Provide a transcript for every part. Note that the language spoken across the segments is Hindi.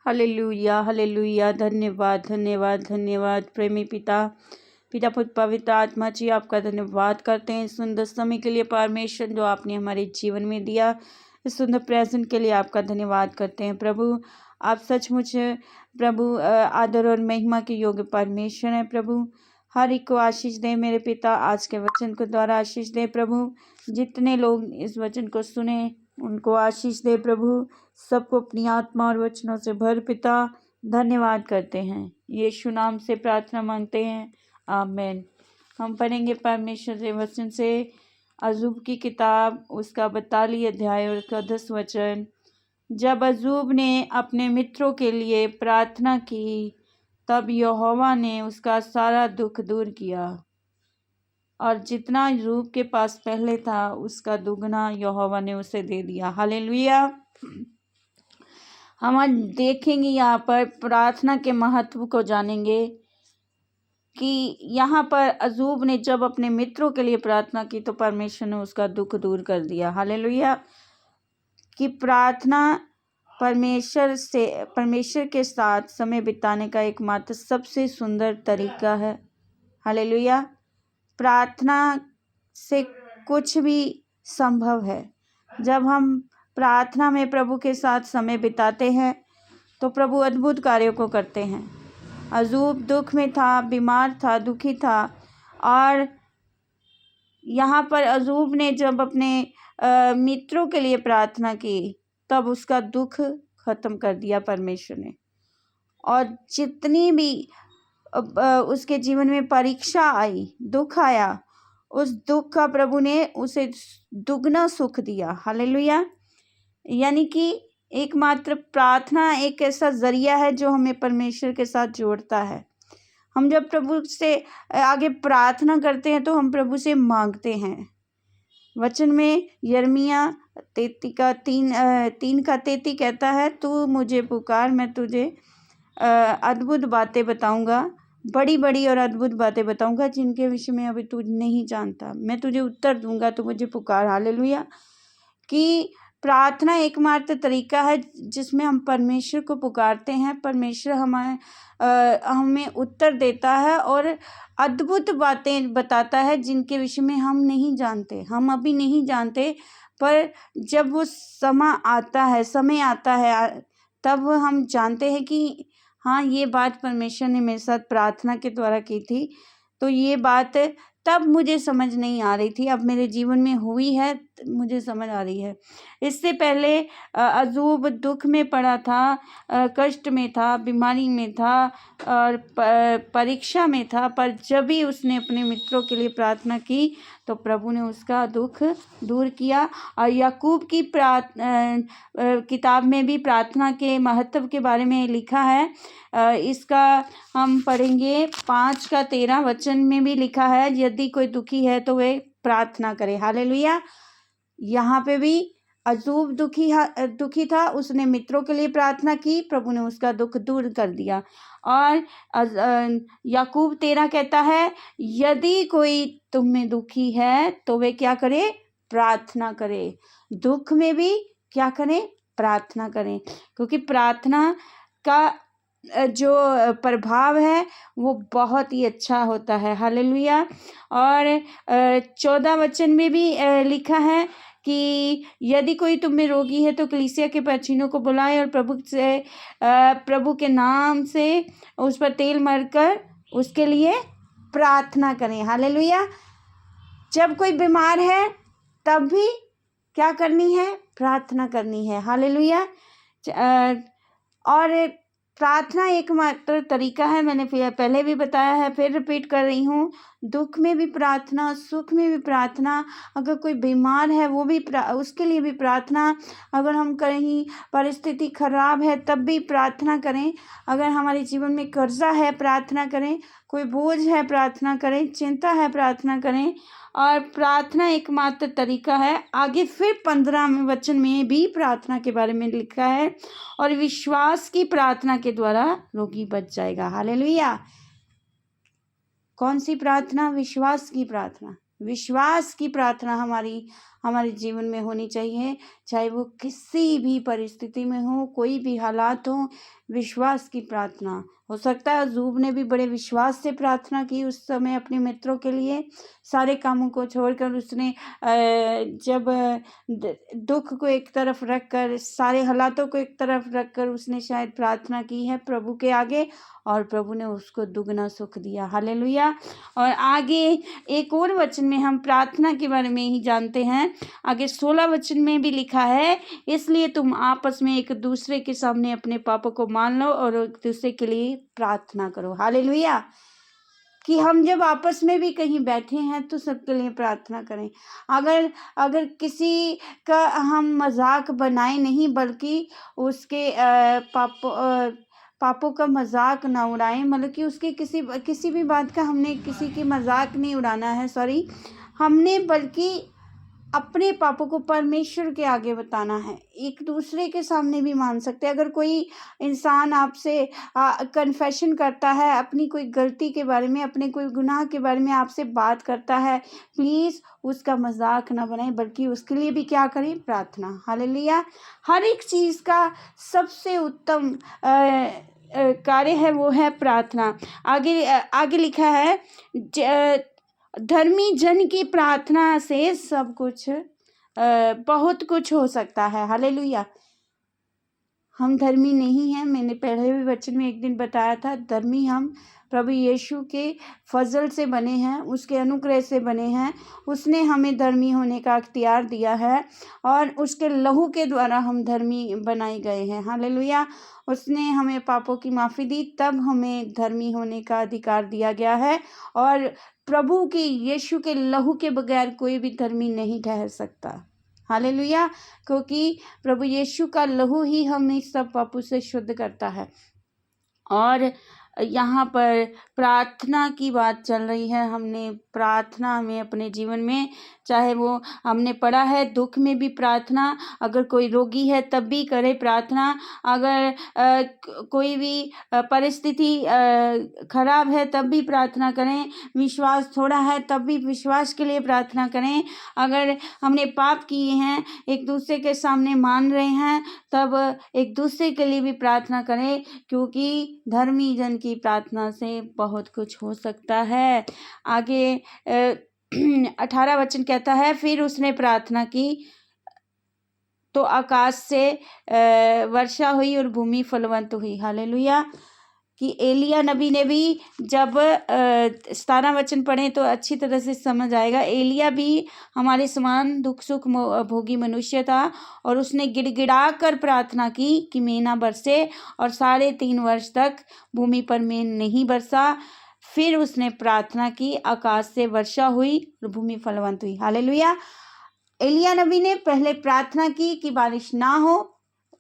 Hallelujah hallelujah. धन्यवाद धन्यवाद धन्यवाद प्रेमी पिता, पिता पुत्र पवित्र आत्मा जी, आपका धन्यवाद करते हैं इस सुंदर समय के लिए परमेश्वर जो आपने हमारे जीवन में दिया। इस सुंदर प्रेजेंट के लिए आपका धन्यवाद करते हैं प्रभु। आप सचमुच प्रभु आदर और महिमा के योग्य परमेश्वर हैं प्रभु। हर एक को आशीष दे मेरे पिता, आज के वचन को द्वारा आशीष दे प्रभु। जितने लोग इस वचन को सुने उनको आशीष दे प्रभु। सबको अपनी आत्मा और वचनों से भर पिता। धन्यवाद करते हैं, यीशु नाम से प्रार्थना मांगते हैं, आमीन। हम पढ़ेंगे परमेश्वर के वचन से अय्यूब की किताब, उसका 42 अध्याय और उसका 10 वचन। जब अय्यूब ने अपने मित्रों के लिए प्रार्थना की तब यहोवा ने उसका सारा दुख दूर किया और जितना अय्यूब के पास पहले था उसका दुगना यहोवा ने उसे दे दिया। हालेलुया। हम आज देखेंगे यहाँ पर प्रार्थना के महत्व को जानेंगे कि यहाँ पर अय्यूब ने जब अपने मित्रों के लिए प्रार्थना की तो परमेश्वर ने उसका दुख दूर कर दिया। हालेलुया। कि प्रार्थना परमेश्वर के साथ समय बिताने का एकमात्र सबसे सुंदर तरीका है। हालेलुया। प्रार्थना से कुछ भी संभव है। जब हम प्रार्थना में प्रभु के साथ समय बिताते हैं तो प्रभु अद्भुत कार्यों को करते हैं। अय्यूब दुख में था, बीमार था, दुखी था और यहाँ पर अय्यूब ने जब अपने मित्रों के लिए प्रार्थना की तब उसका दुख खत्म कर दिया परमेश्वर ने। और जितनी भी उसके जीवन में परीक्षा आई, दुख आया, उस दुख का प्रभु ने उसे दुगना सुख दिया। हालेलुया। यानी कि एकमात्र प्रार्थना एक ऐसा जरिया है जो हमें परमेश्वर के साथ जोड़ता है। हम जब प्रभु से आगे प्रार्थना करते हैं तो हम प्रभु से मांगते हैं। वचन में यिर्मयाह 3:33 कहता है, तू मुझे पुकार, मैं तुझे अद्भुत बातें बताऊंगा, बड़ी बड़ी और अद्भुत बातें बताऊंगा जिनके विषय में अभी तू नहीं जानता। मैं तुझे उत्तर दूंगा, तू मुझे पुकार। हालेलुया। कि प्रार्थना एकमात्र तरीका है जिसमें हम परमेश्वर को पुकारते हैं। परमेश्वर हमें उत्तर देता है और अद्भुत बातें बताता है जिनके विषय में हम नहीं जानते, हम अभी नहीं जानते। पर जब वो समय आता है तब हम जानते हैं कि हाँ, ये बात परमेश्वर ने मेरे साथ प्रार्थना के द्वारा की थी। तो ये बात तब मुझे समझ नहीं आ रही थी, अब मेरे जीवन में हुई है, मुझे समझ आ रही है। इससे पहले अय्यूब दुख में पड़ा था, कष्ट में था, बीमारी में था और परीक्षा में था। पर जब भी उसने अपने मित्रों के लिए प्रार्थना की तो प्रभु ने उसका दुख दूर किया। और याकूब की किताब में भी प्रार्थना के महत्व के बारे में लिखा है। इसका हम पढ़ेंगे 5:13 वचन में भी लिखा है, यदि कोई दुखी है तो वे प्रार्थना करे। हालेलुया। यहाँ पे भी अय्यूब दुखी था, उसने मित्रों के लिए प्रार्थना की, प्रभु ने उसका दुख दूर कर दिया। और याकूब 13 कहता है, यदि कोई तुम में दुखी है तो वे क्या करे? प्रार्थना करे। दुख में भी क्या करें? प्रार्थना करें। क्योंकि प्रार्थना का जो प्रभाव है वो बहुत ही अच्छा होता है। हालेलुया। और 14 वचन में भी लिखा है कि यदि कोई तुम में रोगी है तो कलीसिया के प्राचीनों को बुलाए और प्रभु के नाम से उस पर तेल मरकर उसके लिए प्रार्थना करें। हालेलुया। जब कोई बीमार है तब भी क्या करनी है? प्रार्थना करनी है। हालेलुया। और प्रार्थना एकमात्र तरीका है, मैंने पहले भी बताया है, फिर रिपीट कर रही हूँ। दुख में भी प्रार्थना, सुख में भी प्रार्थना। अगर कोई बीमार है वो भी उसके लिए भी प्रार्थना। अगर हम कहीं परिस्थिति खराब है तब भी प्रार्थना करें। अगर हमारे जीवन में कर्जा है प्रार्थना करें, कोई बोझ है प्रार्थना करें, चिंता है प्रार्थना करें। और प्रार्थना एकमात्र तरीका है। आगे फिर 15 वचन में भी प्रार्थना के बारे में लिखा है, और विश्वास की प्रार्थना के द्वारा रोगी बच जाएगा। हालेलुया। कौन सी प्रार्थना? विश्वास की प्रार्थना। विश्वास की प्रार्थना हमारे जीवन में होनी चाहिए, चाहे वो किसी भी परिस्थिति में हो, कोई भी हालात हो। विश्वास की प्रार्थना हो सकता है अय्यूब ने भी बड़े विश्वास से प्रार्थना की उस समय अपने मित्रों के लिए। सारे कामों को छोड़कर उसने जब दुख को एक तरफ रखकर, सारे हालातों को एक तरफ रखकर उसने शायद प्रार्थना की है प्रभु के आगे, और प्रभु ने उसको दुगना सुख दिया। हालेलुया। और आगे एक और वचन में हम प्रार्थना के बारे में ही जानते हैं। आगे 16 वचन में भी लिखा है, इसलिए तुम आपस में एक दूसरे के सामने अपने पापों को मान लो और एक दूसरे के लिए प्रार्थना करो। हालेलुया। कि हम जब आपस में भी कहीं बैठे हैं तो सबके लिए प्रार्थना करें। अगर किसी का हम मजाक बनाए नहीं, बल्कि उसके पापों का मजाक ना उड़ाएं, मतलब कि उसके किसी भी बात का हमने किसी की मजाक नहीं उड़ाना है, हमने बल्कि अपने पापों को परमेश्वर के आगे बताना है। एक दूसरे के सामने भी मान सकते हैं। अगर कोई इंसान आपसे कन्फेशन करता है अपनी कोई गलती के बारे में, अपने कोई गुनाह के बारे में आपसे बात करता है, प्लीज़ उसका मजाक ना बनाएं, बल्कि उसके लिए भी क्या करें? प्रार्थना। हालेलुया। हर एक चीज़ का सबसे उत्तम कार्य है वो है प्रार्थना। आगे लिखा है, धर्मी जन की प्रार्थना से सब कुछ बहुत कुछ हो सकता है। हालेलुया। हम धर्मी नहीं हैं, मैंने पहले भी वचन में एक दिन बताया था, धर्मी हम प्रभु यीशु के फजल से बने हैं, उसके अनुग्रह से बने हैं। उसने हमें धर्मी होने का अख्तियार दिया है और उसके लहू के द्वारा हम धर्मी बनाए गए हैं। हालेलुया। उसने हमें पापों की माफ़ी दी, तब हमें धर्मी होने का अधिकार दिया गया है। और प्रभु के यीशु के लहू के बगैर कोई भी धर्मी नहीं ठहर सकता। हालेलुया। क्योंकि प्रभु यीशु का लहू ही हमें सब पापों से शुद्ध करता है। और यहाँ पर प्रार्थना की बात चल रही है। हमने प्रार्थना में अपने जीवन में, चाहे वो हमने पढ़ा है दुख में भी प्रार्थना, अगर कोई रोगी है तब भी करे प्रार्थना, अगर कोई भी परिस्थिति खराब है तब भी प्रार्थना करें, विश्वास थोड़ा है तब भी विश्वास के लिए प्रार्थना करें, अगर हमने पाप किए हैं एक दूसरे के सामने मान रहे हैं तब एक दूसरे के लिए भी प्रार्थना करें, क्योंकि धर्मी जन की प्रार्थना से बहुत कुछ हो सकता है। आगे 18 वचन कहता है, फिर उसने प्रार्थना की तो आकाश से वर्षा हुई और भूमि फलवंत हुई। हालेलुया। कि एलिया नबी ने भी, जब 17 वचन पढ़ें तो अच्छी तरह से समझ आएगा। एलिया भी हमारे समान दुख सुख भोगी मनुष्य था और उसने गिड़गिड़ा कर प्रार्थना की कि मेना बरसे, और 3.5 वर्ष तक भूमि पर मेन नहीं बरसा। फिर उसने प्रार्थना की, आकाश से वर्षा हुई और भूमि फलवंत हुई। हालेलुया। एलिया नबी ने पहले प्रार्थना की कि बारिश ना हो,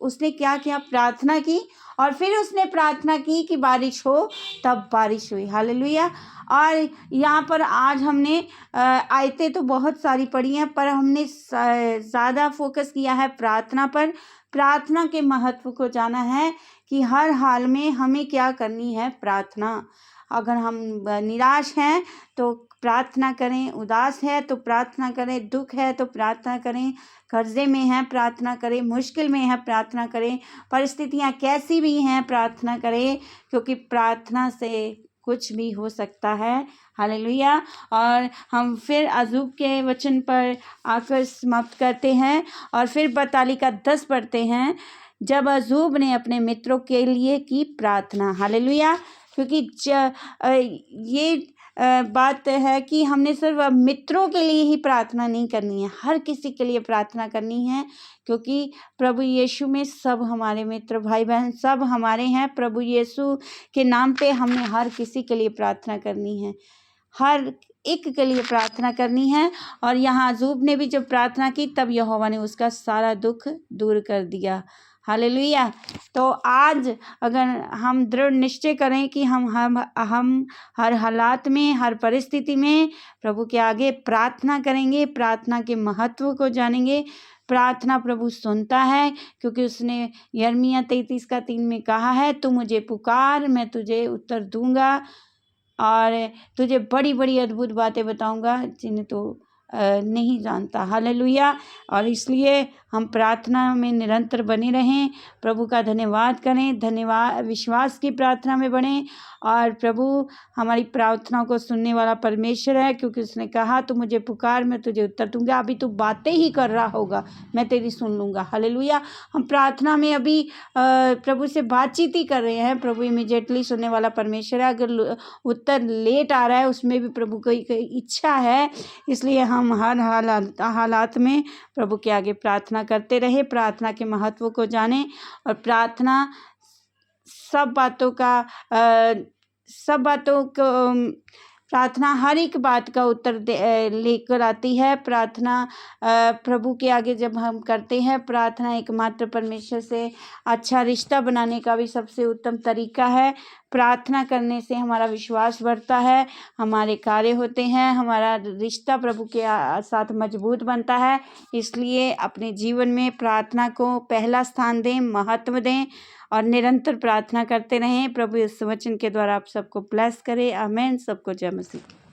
उसने क्या किया? प्रार्थना की, और फिर उसने प्रार्थना की कि बारिश हो, तब बारिश हुई। हालेलुया। और यहाँ पर आज हमने आयतें तो बहुत सारी पढ़ी हैं, पर हमने ज़्यादा फोकस किया है प्रार्थना पर। प्रार्थना के महत्व को जाना है कि हर हाल में हमें क्या करनी है? प्रार्थना। अगर हम निराश हैं तो प्रार्थना करें, उदास है तो प्रार्थना करें, दुख है तो प्रार्थना करें, कर्जे में हैं प्रार्थना करें, मुश्किल में है प्रार्थना करें, परिस्थितियां कैसी भी हैं प्रार्थना करें, क्योंकि प्रार्थना से कुछ भी हो सकता है। हालेलुया। और हम फिर अय्यूब के वचन पर आकर समाप्त करते हैं और फिर 42 का 10 पढ़ते हैं। जब अय्यूब ने अपने मित्रों के लिए की प्रार्थना। हालेलुया। क्योंकि ये बात है कि हमने सिर्फ मित्रों के लिए ही प्रार्थना नहीं करनी है, हर किसी के लिए प्रार्थना करनी है, क्योंकि प्रभु यीशु में सब हमारे मित्र भाई बहन सब हमारे हैं। प्रभु यीशु के नाम पे हमें हर किसी के लिए प्रार्थना करनी है, हर एक के लिए प्रार्थना करनी है। और यहाँ अय्यूब ने भी जब प्रार्थना की तब यहोवा ने उसका सारा दुख दूर कर दिया। हालेलुया। तो आज अगर हम दृढ़ निश्चय करें कि हम हर हालात में, हर परिस्थिति में प्रभु के आगे प्रार्थना करेंगे, प्रार्थना के महत्व को जानेंगे। प्रार्थना प्रभु सुनता है, क्योंकि उसने यिर्मयाह 33 का 3 में कहा है, तू मुझे पुकार, मैं तुझे उत्तर दूंगा, और तुझे बड़ी बड़ी अद्भुत बातें बताऊंगा जिन्हें तू नहीं जानता। हालेलुया। और इसलिए हम प्रार्थना में निरंतर बने रहें, प्रभु का धन्यवाद करें, धन्यवाद विश्वास की प्रार्थना में बढ़ें। और प्रभु हमारी प्रार्थनाओं को सुनने वाला परमेश्वर है, क्योंकि उसने कहा तू मुझे पुकार, मैं तुझे उत्तर दूंगा। अभी तू बातें ही कर रहा होगा, मैं तेरी सुन लूँगा। हालेलुया। हम प्रार्थना में अभी प्रभु से बातचीत ही कर रहे हैं, प्रभु इमीडिएटली सुनने वाला परमेश्वर है। अगर उत्तर लेट आ रहा है उसमें भी प्रभु की इच्छा है, इसलिए हम हर हालात में प्रभु के आगे प्रार्थना करते रहे, प्रार्थना के महत्व को जानें। और प्रार्थना सब बातों को प्रार्थना हर एक बात का उत्तर लेकर आती है। प्रार्थना प्रभु के आगे जब हम करते हैं, प्रार्थना एकमात्र परमेश्वर से अच्छा रिश्ता बनाने का भी सबसे उत्तम तरीका है। प्रार्थना करने से हमारा विश्वास बढ़ता है, हमारे कार्य होते हैं, हमारा रिश्ता प्रभु के साथ मजबूत बनता है। इसलिए अपने जीवन में प्रार्थना को पहला स्थान दें, महत्व दें और निरंतर प्रार्थना करते रहें। प्रभु इस वचन के द्वारा आप सबको ब्लेस करे। आमीन। सबको जय मसीह।